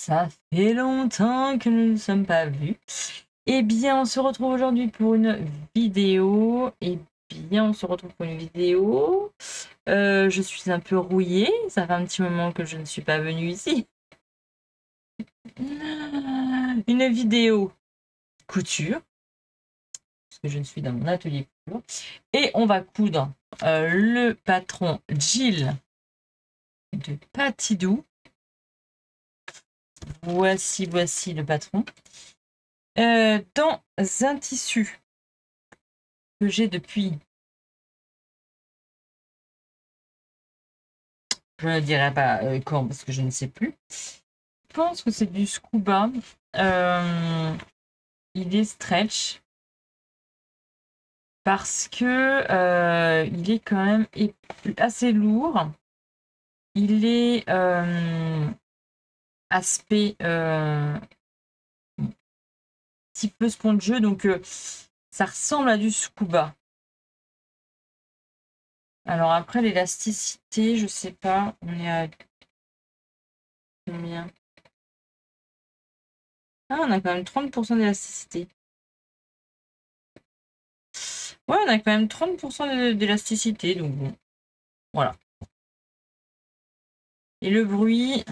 Ça fait longtemps que nous ne nous sommes pas vus. Eh bien, on se retrouve aujourd'hui pour une vidéo. Je suis un peu rouillée. Ça fait un petit moment que je ne suis pas venue ici. Une vidéo couture, parce que je ne suis dans mon atelier couture. Et on va coudre le patron Jill de Patidou. Voici le patron. Dans un tissu que j'ai depuis, je ne dirai pas quand parce que je ne sais plus. Je pense que c'est du scuba. Il est stretch parce que il est quand même assez lourd. Il est aspect petit peu spongieux, donc ça ressemble à du scuba. Alors après l'élasticité, je sais pas, on est à combien? Ah, on a quand même 30% d'élasticité. Ouais, on a quand même 30% d'élasticité, donc bon, voilà. Et le bruit,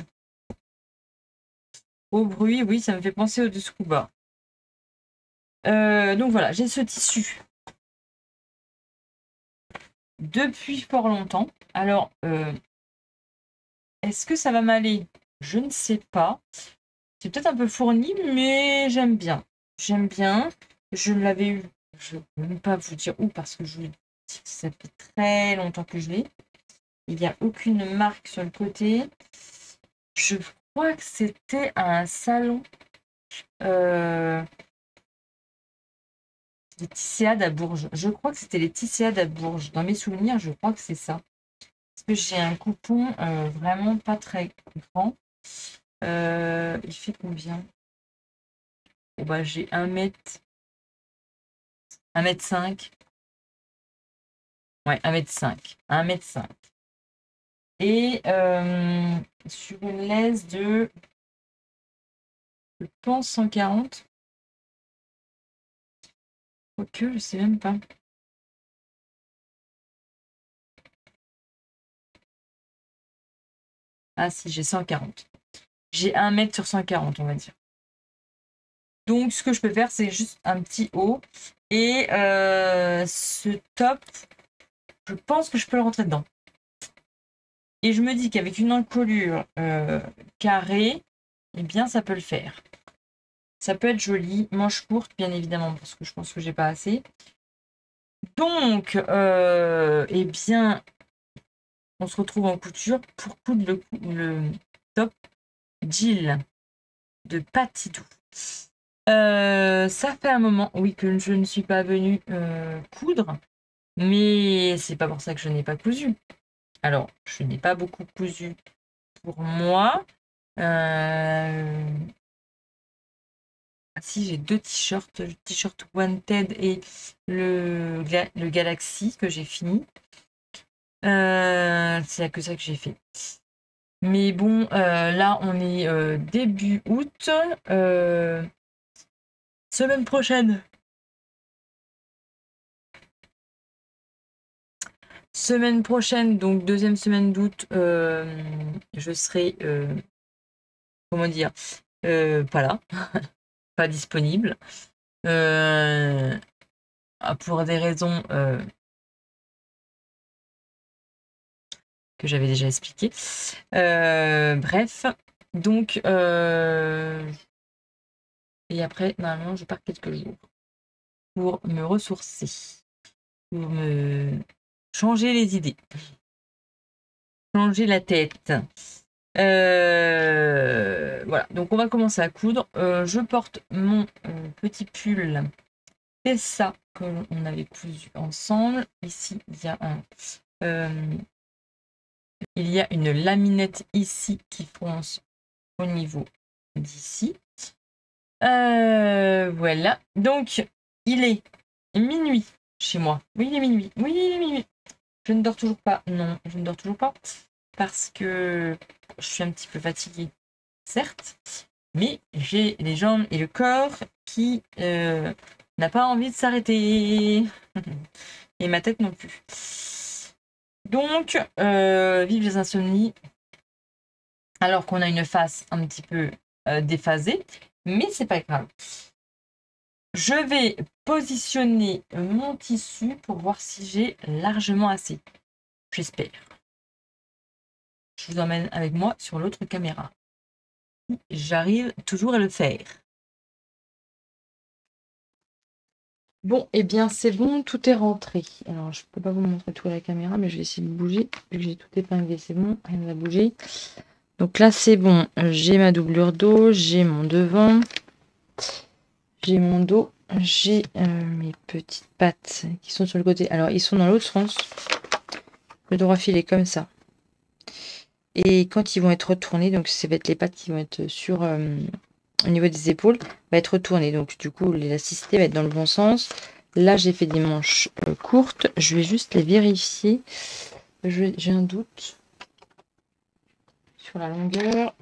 oui, ça me fait penser au de scuba. Donc voilà, j'ai ce tissu depuis fort longtemps. Alors, est-ce que ça va m'aller? Je ne sais pas. C'est peut-être un peu fourni, mais j'aime bien. J'aime bien. Je l'avais eu, je ne peux même pas vous dire où, parce que je vous dis que ça fait très longtemps que je l'ai. Il n'y a aucune marque sur le côté. Je crois que c'était à un salon les Tisséades à Bourges. Je crois que c'était les Tisséades à Bourges. Dans mes souvenirs, je crois que c'est ça. Parce que j'ai un coupon vraiment pas très grand. Il fait combien? Oh bah, j'ai 1m5. Ouais, 1m5. 1m5. Et sur une laisse de, je pense, 140. Quoique, je sais même pas. Ah si, j'ai 140. J'ai 1 mètre sur 140, on va dire. Donc, ce que je peux faire, c'est juste un petit haut. Et ce top, je pense que je peux le rentrer dedans. Et je me dis qu'avec une encolure carrée, eh bien, ça peut le faire. Ça peut être joli. Manche courte, bien évidemment, parce que je pense que j'ai pas assez. Donc, eh bien, on se retrouve en couture pour coudre le top Jill de Patidou. Ça fait un moment, oui, que je ne suis pas venue coudre, mais c'est pas pour ça que je n'ai pas cousu. Alors, je n'ai pas beaucoup cousu pour moi. Si, j'ai 2 t-shirts, le t-shirt Wanted et le Galaxy que j'ai fini. C'est que ça que j'ai fait. Mais bon, là, on est début août. Semaine prochaine. Semaine prochaine, donc deuxième semaine d'août, je serai, comment dire, pas là, pas disponible. Pour des raisons que j'avais déjà expliquées. Bref, donc, et après, normalement, je pars quelques jours pour me ressourcer, pour me changer les idées, changer la tête. Voilà, donc on va commencer à coudre. Je porte mon petit pull Tessa qu'on avait cousu ensemble. Ici, il y a une laminette ici qui fronce au niveau d'ici. Voilà, donc il est minuit chez moi. Oui, il est minuit. Oui, il est minuit. Je ne dors toujours pas. Non, je ne dors toujours pas parce que je suis un petit peu fatiguée. certes, mais j'ai les jambes et le corps qui n'a pas envie de s'arrêter. Et ma tête non plus. Donc, vive les insomnies, alors qu'on a une face un petit peu déphasée, mais c'est pas grave. Je vais positionner mon tissu pour voir si j'ai largement assez. J'espère. Je vous emmène avec moi sur l'autre caméra. J'arrive toujours à le faire. Bon, eh bien c'est bon, tout est rentré. Alors je peux pas vous montrer tout à la caméra, mais je vais essayer de bouger. Vu que j'ai tout épinglé, c'est bon, rien ne va bouger. Donc là c'est bon, j'ai ma doublure dos, j'ai mon devant, j'ai mon dos, j'ai mes petites pattes qui sont sur le côté. Alors ils sont dans l'autre sens. Le droit fil est comme ça. Et quand ils vont être retournés, donc ça va être les pattes qui vont être sur au niveau des épaules, va être retourné. Donc du coup l'élasticité va être dans le bon sens. Là j'ai fait des manches courtes. Je vais juste les vérifier. J'ai un doute sur la longueur.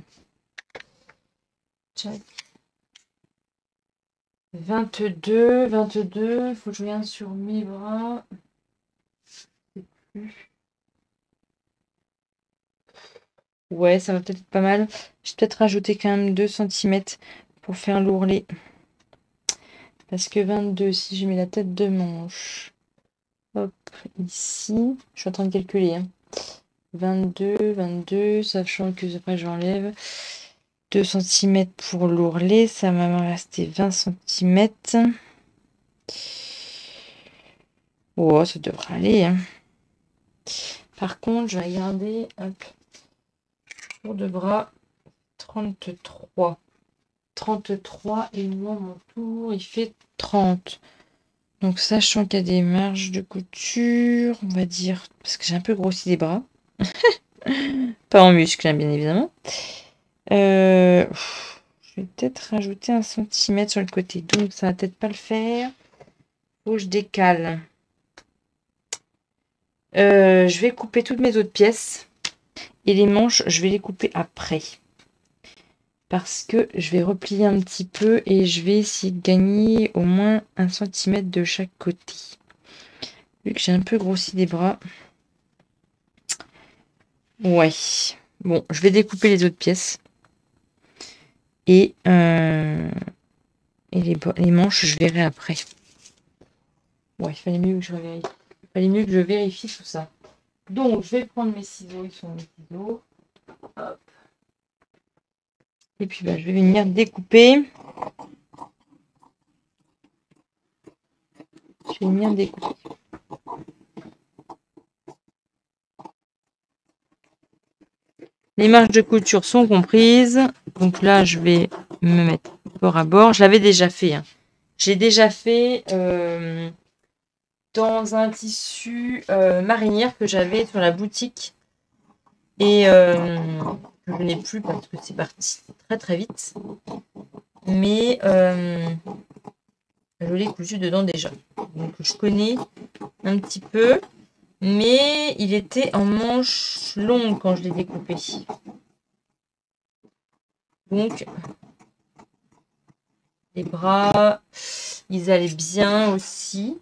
Check. 22, 22. Il faut que je regarde sur mes bras. Ouais, ça va peut-être être pas mal. Je vais peut-être rajouter quand même 2 cm pour faire l'ourlet. Parce que 22, si je mets la tête de manche, hop, ici, je suis en train de calculer. 22, 22, sachant que après j'enlève 2 cm pour l'ourlet, ça va me rester 20 cm. Oh, ça devrait aller. Par contre, je vais regarder, hop, tour de bras, 33. 33 et moi, mon tour, il fait 30. Donc, sachant qu'il y a des marges de couture, on va dire, parce que j'ai un peu grossi les bras. Pas en muscle, hein, bien évidemment. Je vais peut-être rajouter 1 cm sur le côté. Donc, ça va peut-être pas le faire. Faut que je décale. Je vais couper toutes mes autres pièces. Et les manches, je vais les couper après. Parce que je vais replier un petit peu et je vais essayer de gagner au moins 1 cm de chaque côté. Vu que j'ai un peu grossi les bras. Ouais. Bon, je vais découper les autres pièces. Et les manches, je verrai après. Ouais, il fallait mieux que je vérifie. Il fallait mieux que je vérifie tout ça. Donc, je vais prendre mes ciseaux. Ils sont mes ciseaux. Hop. Et puis, bah, je vais venir découper. Je vais venir découper. Les marges de couture sont comprises. Donc là, je vais me mettre bord à bord. Je l'avais déjà fait. Hein. J'ai déjà fait dans un tissu marinière que j'avais sur la boutique. Et je n'ai plus parce que c'est parti très très vite. Mais je l'ai cousu dedans déjà. Donc je connais un petit peu. Mais il était en manche longue quand je l'ai découpé. Donc les bras, ils allaient bien aussi.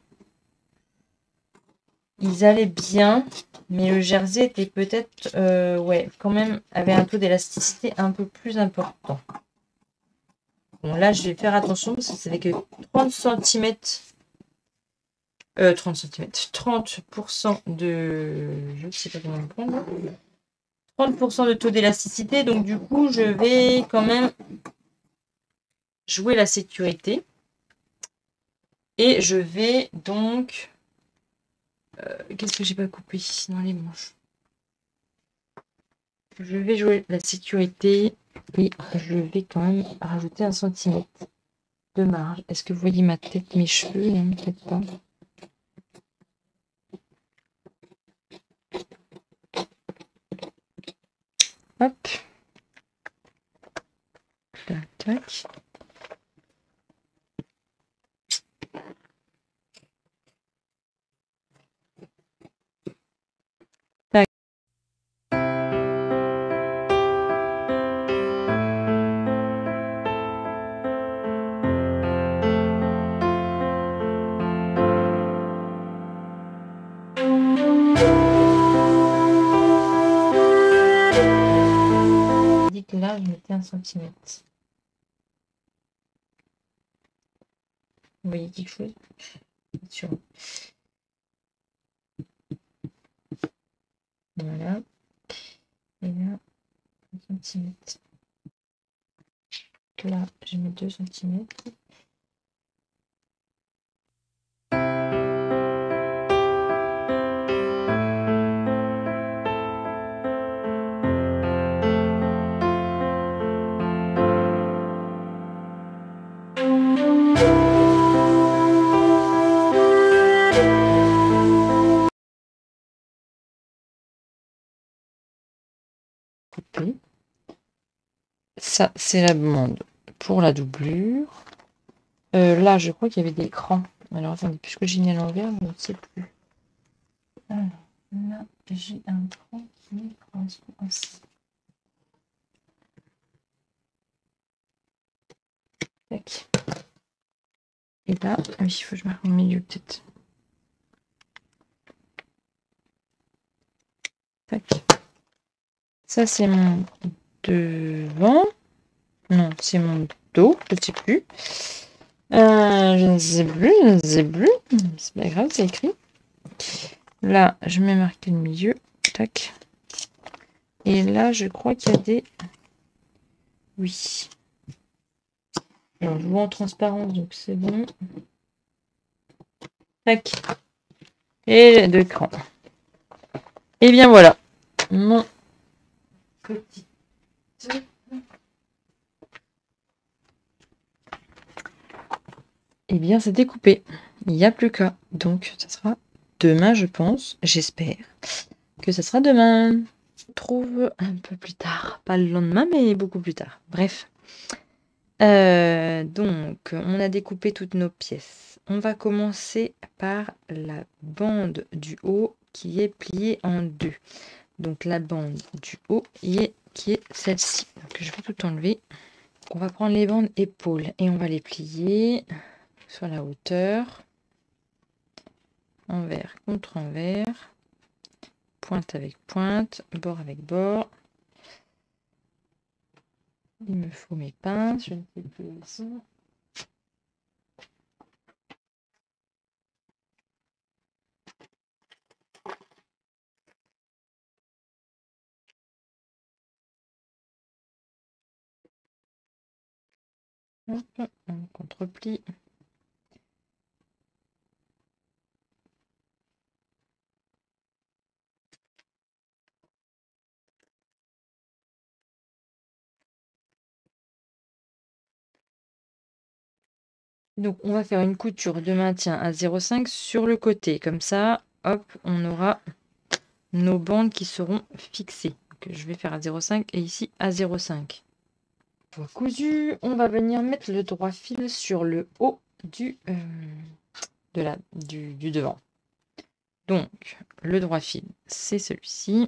Ils allaient bien. Mais le jersey était peut-être, ouais, quand même, avait un taux d'élasticité un peu plus important. Bon, là, je vais faire attention parce que c'est avec 30 cm. 30 cm. 30% de... Je ne sais pas comment le prendre. 30% de taux d'élasticité. Donc, du coup, je vais quand même jouer la sécurité. Et je vais donc... qu'est-ce que j'ai pas coupé dans les manches? Je vais jouer la sécurité et je vais quand même rajouter 1 cm de marge. Est-ce que vous voyez ma tête, mes cheveux? Non, peut-être pas. Hop. Tac, tac. là, je mettais 1 centimètre. Vous voyez quelque chose? Sur... Voilà. Et là, 1 centimètre. Là, je mets 2 centimètres. Couper. Ça, c'est la bande pour la doublure. Là, je crois qu'il y avait des crans. Alors, attendez, puisque j'ai mis à l'envers, je ne sais plus. Alors, là, j'ai un cran qui correspond ainsi. Tac. Et là, oui, il faut que je marque au milieu, peut-être. Tac. Ça, c'est mon devant. Non, c'est mon dos, je ne sais plus. Je ne sais plus, je ne sais plus. C'est pas grave, c'est écrit. Là, je mets marqué le milieu. Tac. Et là, je crois qu'il y a des... Oui. Alors, je vois en transparence, donc c'est bon. Tac. Et les 2 crans. Et bien voilà. Mon petit... Eh bien, c'est découpé. Il n'y a plus qu'à. Donc, ça sera demain, je pense. J'espère que ça sera demain. On trouve un peu plus tard. Pas le lendemain, mais beaucoup plus tard. Bref. Donc, on a découpé toutes nos pièces. On va commencer par la bande du haut qui est pliée en 2. Donc, la bande du haut qui est celle-ci. Donc, je vais tout enlever. On va prendre les bandes épaules et on va les plier sur la hauteur. Envers contre envers. Pointe avec pointe. Bord avec bord. Il me faut mes pinces. Je ne sais plus où ils sont. Hop, on contreplie. Donc, on va faire une couture de maintien à 0,5 sur le côté. Comme ça, hop, on aura nos bandes qui seront fixées. Donc, je vais faire à 0,5 et ici à 0,5. Cousu, on va venir mettre le droit fil sur le haut du devant. Donc, le droit fil, c'est celui-ci.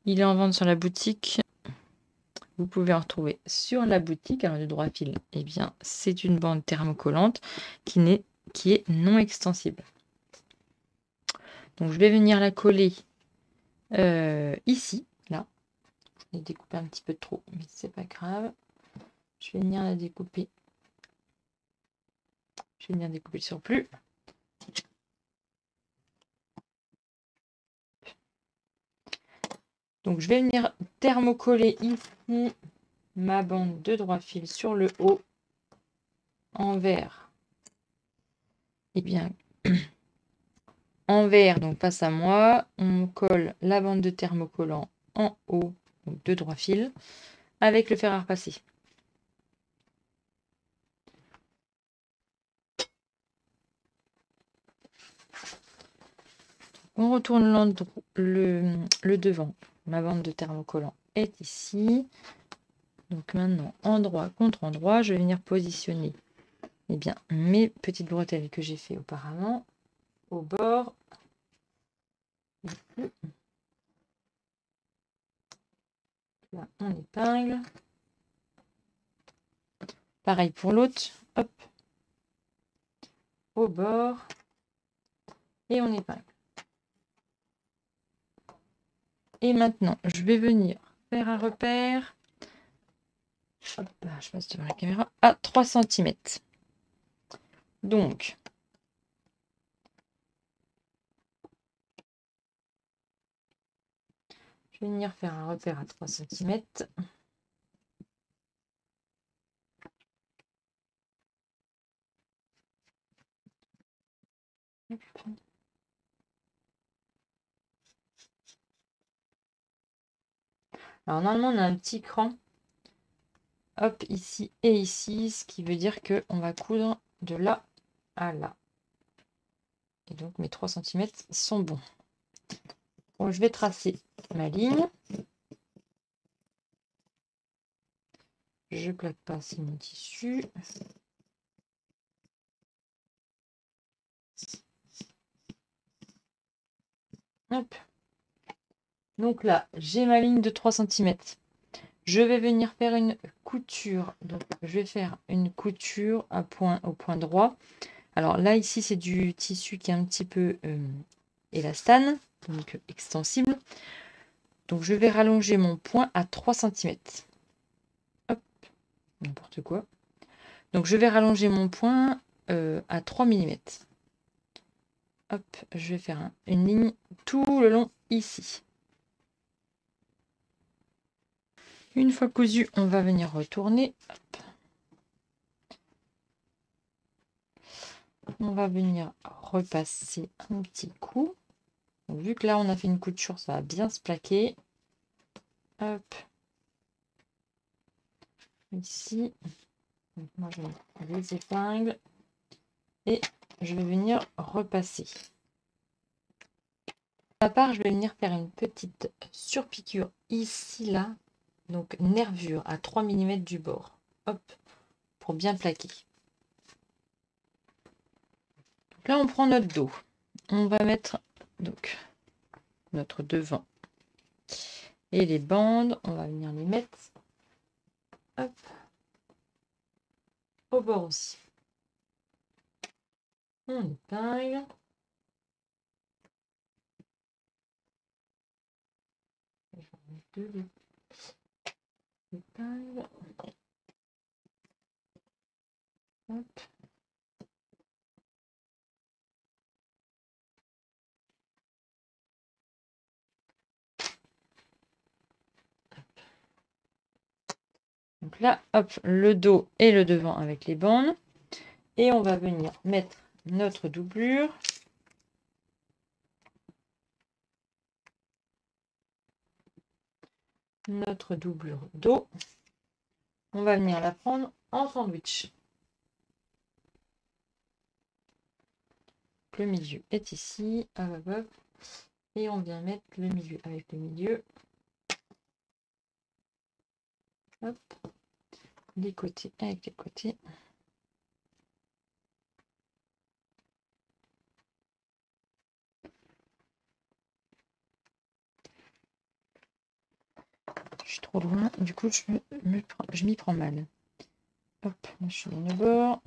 Il est en vente sur la boutique. Vous pouvez en retrouver sur la boutique. Alors, le droit fil, eh bien, c'est une bande thermocollante qui est non extensible. Donc, je vais venir la coller ici, là. Je l'ai découpé un petit peu trop, mais c'est pas grave. Je vais venir la découper. Je vais venir découper le surplus. Donc, je vais venir thermocoller ici ma bande de droit fil sur le haut envers. Eh bien, envers, donc face à moi, on colle la bande de thermocollant en haut, donc de droit fil, avec le fer à repasser. On retourne le devant. Ma bande de thermocollant est ici. Donc maintenant, endroit contre endroit, je vais venir positionner bien, mes petites bretelles que j'ai fait auparavant au bord. Ici. Là, on épingle. Pareil pour l'autre. Hop. Au bord. Et on épingle. Et maintenant, je vais venir faire un repère Hop, je passe devant la caméra. À 3 cm. Donc, je vais venir faire un repère à 3 cm. Alors, normalement, on a un petit cran. Hop, ici et ici, ce qui veut dire qu'on va coudre de là à là. Et donc, mes 3 cm sont bons. Bon, je vais tracer ma ligne. Je plaque pas assez mon tissu. Hop. Donc là, j'ai ma ligne de 3 cm. Je vais venir faire une couture. Donc, je vais faire une couture au point droit. Alors là, ici, c'est du tissu qui est un petit peu élastane, donc extensible. Donc, je vais rallonger mon point à 3 cm. Hop, n'importe quoi. Donc, je vais rallonger mon point à 3 mm. Hop, je vais faire une ligne tout le long ici. Une fois cousu, on va venir retourner. Hop. On va venir repasser un petit coup. Donc, vu que là, on a fait une couture, ça va bien se plaquer. Hop. Ici. Donc, moi, je vais mettre les épingles. Et je vais venir repasser. À part, je vais venir faire une petite surpiqûre ici, là. Donc, nervure à 3 mm du bord. Hop. Pour bien plaquer. Donc là, on prend notre dos. On va mettre donc notre devant. Et les bandes, on va venir les mettre hop, au bord aussi. On épingle. Deux épingles. Hop. Donc là, hop, le dos et le devant avec les bandes. Et on va venir mettre notre doublure. Notre doublure dos. On va venir la prendre en sandwich. Le milieu est ici. Hop, hop, hop. Et on vient mettre le milieu avec le milieu. Hop. Les côtés avec les côtés. Je suis trop loin, du coup je m'y prends mal. Hop, là je suis dans le bord.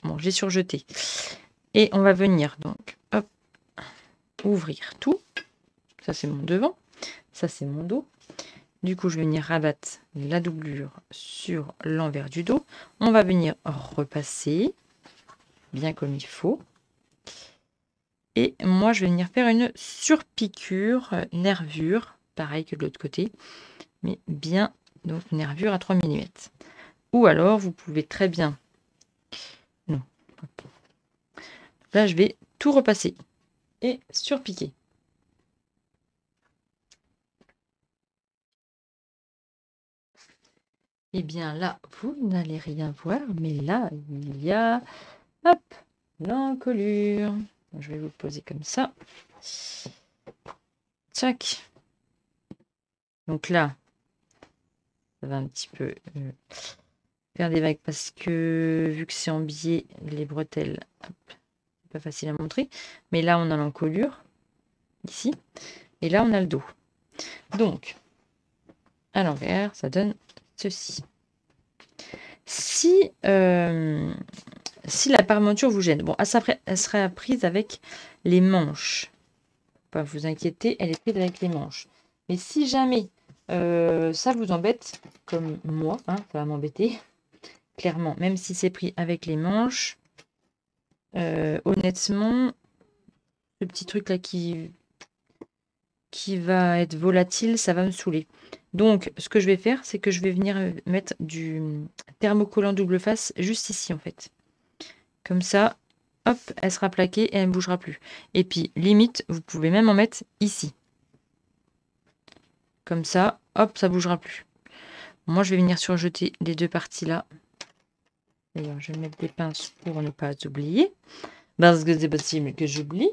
Bon, j'ai surjeté. Et on va venir donc, hop, ouvrir tout. Ça c'est mon devant, ça c'est mon dos. Du coup, je vais venir rabattre la doublure sur l'envers du dos. On va venir repasser, bien comme il faut. Et moi, je vais venir faire une surpiqûre, nervure, pareil que de l'autre côté, mais bien, donc nervure à 3 mm. Ou alors, vous pouvez très bien... Non. Là, je vais tout repasser et surpiquer. Et bien là, vous n'allez rien voir, mais là, il y a, hop, l'encolure. Je vais vous le poser comme ça. Tchac. Donc là, ça va un petit peu faire des vagues parce que vu que c'est en biais, les bretelles, c'est pas facile à montrer. Mais là, on a l'encolure, ici. Et là, on a le dos. Donc, à l'envers, ça donne ceci. Si la parmenture vous gêne, bon, elle sera prise avec les manches. Pas vous inquiéter, elle est prise avec les manches. Mais si jamais ça vous embête, comme moi, hein, ça va m'embêter, clairement, même si c'est pris avec les manches, honnêtement, ce petit truc là qui va être volatile, ça va me saouler. Donc, ce que je vais faire, c'est que je vais venir mettre du thermocollant double face juste ici, en fait. Comme ça, hop, elle sera plaquée et elle ne bougera plus. Et puis, limite, vous pouvez même en mettre ici. Comme ça, hop, ça ne bougera plus. Moi, je vais venir surjeter les deux parties là. D'ailleurs, je vais mettre des pinces pour ne pas oublier. Parce que c'est possible que j'oublie.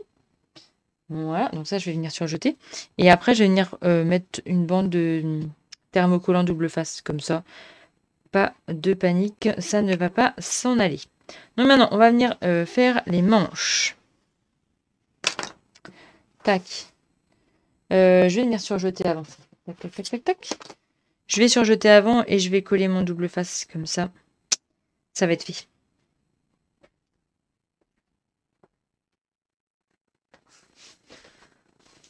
Voilà, donc ça, je vais venir surjeter. Et après, je vais venir mettre une bande de thermocollant double face, comme ça. Pas de panique, ça ne va pas s'en aller. Donc maintenant, on va venir faire les manches. Tac. Je vais venir surjeter avant. Tac, tac, tac, tac, tac. Je vais surjeter avant et je vais coller mon double face comme ça. Ça va être fait.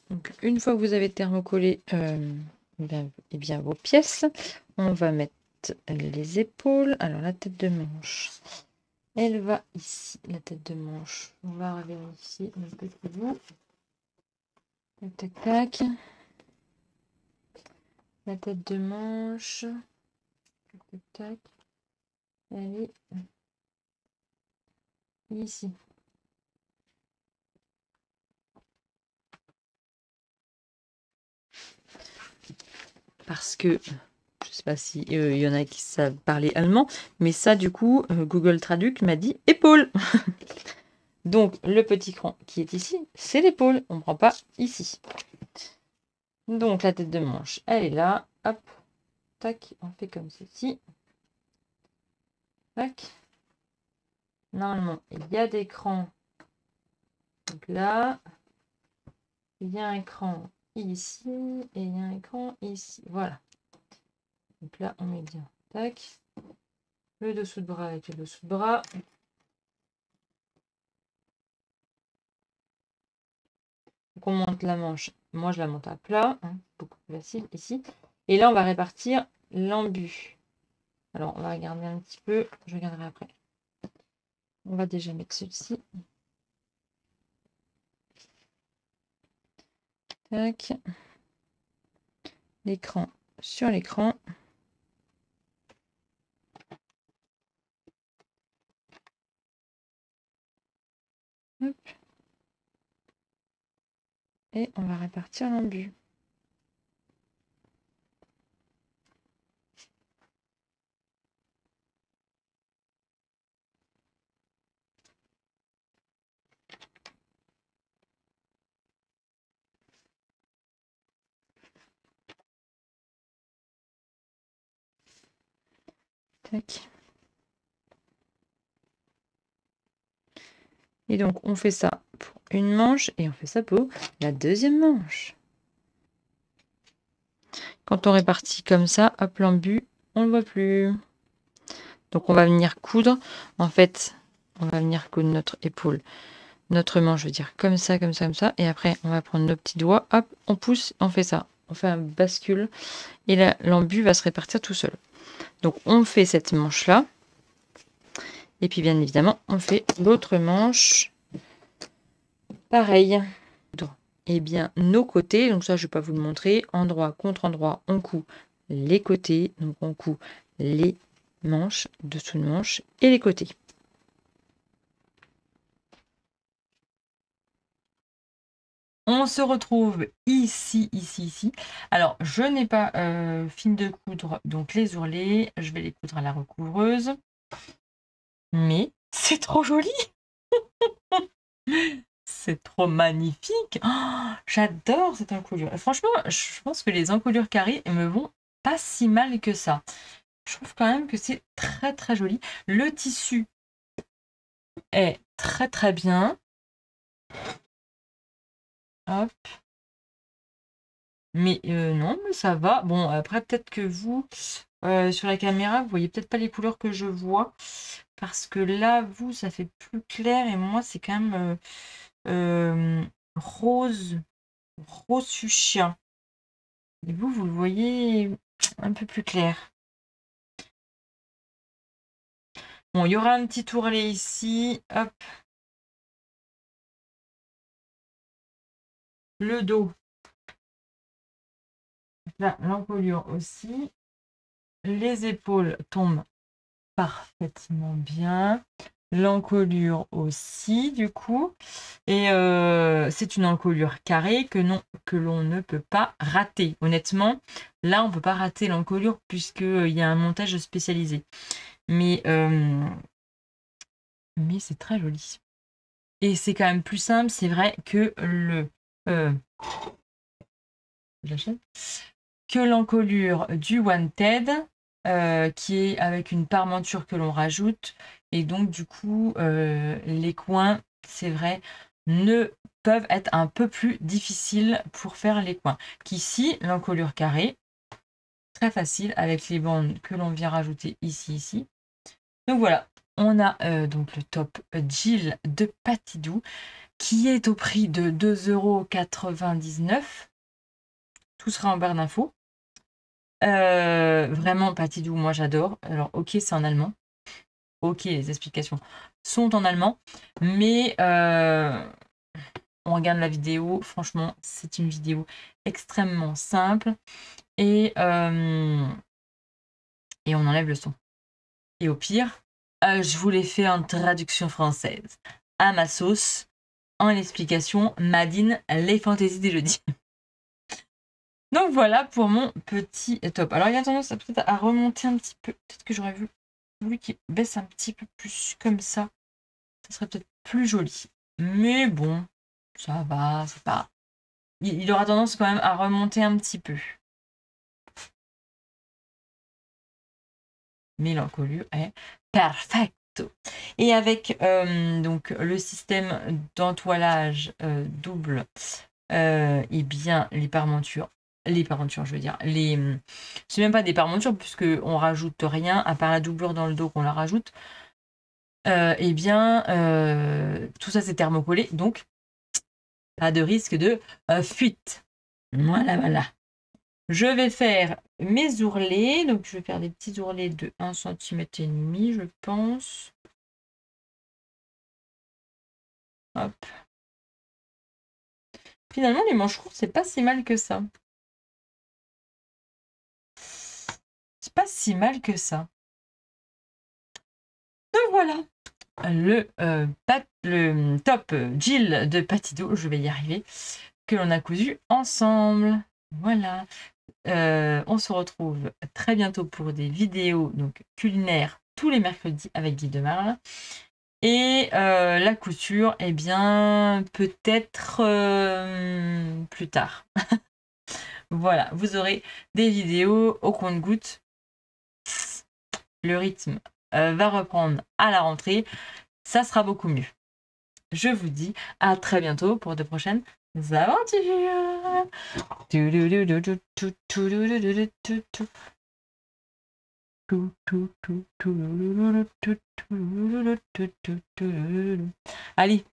Donc, une fois que vous avez thermocollé bien, vos pièces, on va mettre les épaules. Alors, la tête de manche, elle va ici. La tête de manche, on va vérifier un petit bout. Tac, tac, tac. La tête de manche. Tac, tac, tac. Elle est ici. Parce que je sais pas si il y en a qui savent parler allemand, mais ça du coup Google Traduc m'a dit épaule. Donc le petit cran qui est ici, c'est l'épaule, on ne prend pas ici. Donc la tête de manche, elle est là, hop, tac, on fait comme ceci. Tac. Normalement, il y a des crans. Donc là, il y a un cran ici et il y a un cran ici. Voilà. Donc là, on met bien. Tac. Le dessous de bras avec le dessous de bras. Donc on monte la manche. Moi, je la monte à plat. Hein, beaucoup plus facile ici. Et là, on va répartir l'embu. Alors, on va regarder un petit peu. Je regarderai après. On va déjà mettre celui-ci. Tac. L'écran sur l'écran. Hop. Et on va répartir l'embu. Tac. Et donc, on fait ça pour une manche et on fait ça pour la deuxième manche. Quand on répartit comme ça, hop, l'embu, on ne le voit plus. Donc, on va venir coudre. En fait, on va venir coudre notre épaule, notre manche, je veux dire, comme ça, comme ça, comme ça. Et après, on va prendre nos petits doigts, hop, on pousse, on fait ça. On fait un bascule. Et là, l'embu va se répartir tout seul. Donc, on fait cette manche-là. Et puis, bien évidemment, on fait l'autre manche. Pareil. Et bien, nos côtés, donc ça, je ne vais pas vous le montrer. Endroit contre endroit, on coud les côtés. Donc, on coud les manches, dessous de manche et les côtés. On se retrouve ici, ici, ici. Alors, je n'ai pas fini de coudre donc les ourlets. Je vais les coudre à la recouvreuse. Mais c'est trop joli. C'est trop magnifique. Oh, j'adore cette encolure. Franchement, je pense que les encolures carrées me vont pas si mal que ça. Je trouve quand même que c'est très très joli. Le tissu est très très bien. Hop. Mais non, mais ça va. Bon, après, peut-être que vous, sur la caméra, vous voyez peut-être pas les couleurs que je vois. Parce que là, vous, ça fait plus clair. Et moi, c'est quand même rose, rose fuchsia. Et vous le voyez un peu plus clair. Bon, il y aura un petit ourlet ici. Hop. Le dos. Là, l'encolure aussi. Les épaules tombent parfaitement bien. L'encolure aussi, du coup. Et c'est une encolure carrée que l'on ne peut pas rater. Honnêtement, là, on ne peut pas rater l'encolure puisqu'il y a un montage spécialisé. Mais c'est très joli. Et c'est quand même plus simple, c'est vrai, que l'encolure du Wanted, qui est avec une parmenture que l'on rajoute. Et donc, du coup, les coins, c'est vrai, ne peuvent être un peu plus difficiles pour faire les coins. Qu'ici, l'encolure carrée, très facile avec les bandes que l'on vient rajouter ici. Donc voilà, on a donc le top Jill de Patidou qui est au prix de 2,99 €. Tout sera en barre d'infos. Vraiment, Patidou, moi j'adore. Alors, ok, c'est en allemand. Ok, les explications sont en allemand. Mais on regarde la vidéo. Franchement, c'est une vidéo extrêmement simple. Et on enlève le son. Et au pire, je vous l'ai fait en traduction française. À ma sauce, en explication, Madine, les fantaisies des jeudis. Donc voilà pour mon petit top. Alors il a tendance peut-être à remonter un petit peu. Peut-être que j'aurais voulu qu'il baisse un petit peu plus comme ça. Ça serait peut-être plus joli. Mais bon, ça va, c'est pas... Il aura tendance quand même à remonter un petit peu. Mais l'encolure est perfecto. Et avec donc le système d'entoilage double, et bien les parmentures, je veux dire, c'est même pas des parmentures puisque on rajoute rien à part la doublure dans le dos qu'on la rajoute. Et bien tout ça c'est thermocollé, donc pas de risque de fuite. Voilà. Je vais faire mes ourlets. Donc, je vais faire des petits ourlets de 1,5 cm, je pense. Hop. Finalement, les manches courtes, c'est pas si mal que ça. C'est pas si mal que ça. Donc voilà. Le top Jill de Patidou, je vais y arriver, que l'on a cousu ensemble. Voilà. On se retrouve très bientôt pour des vidéos donc culinaires tous les mercredis avec Guy Demarle. Et la couture, eh bien, peut-être plus tard. Voilà, vous aurez des vidéos au compte-gouttes. Le rythme va reprendre à la rentrée. Ça sera beaucoup mieux. Je vous dis à très bientôt pour de prochaines aventures. Allez,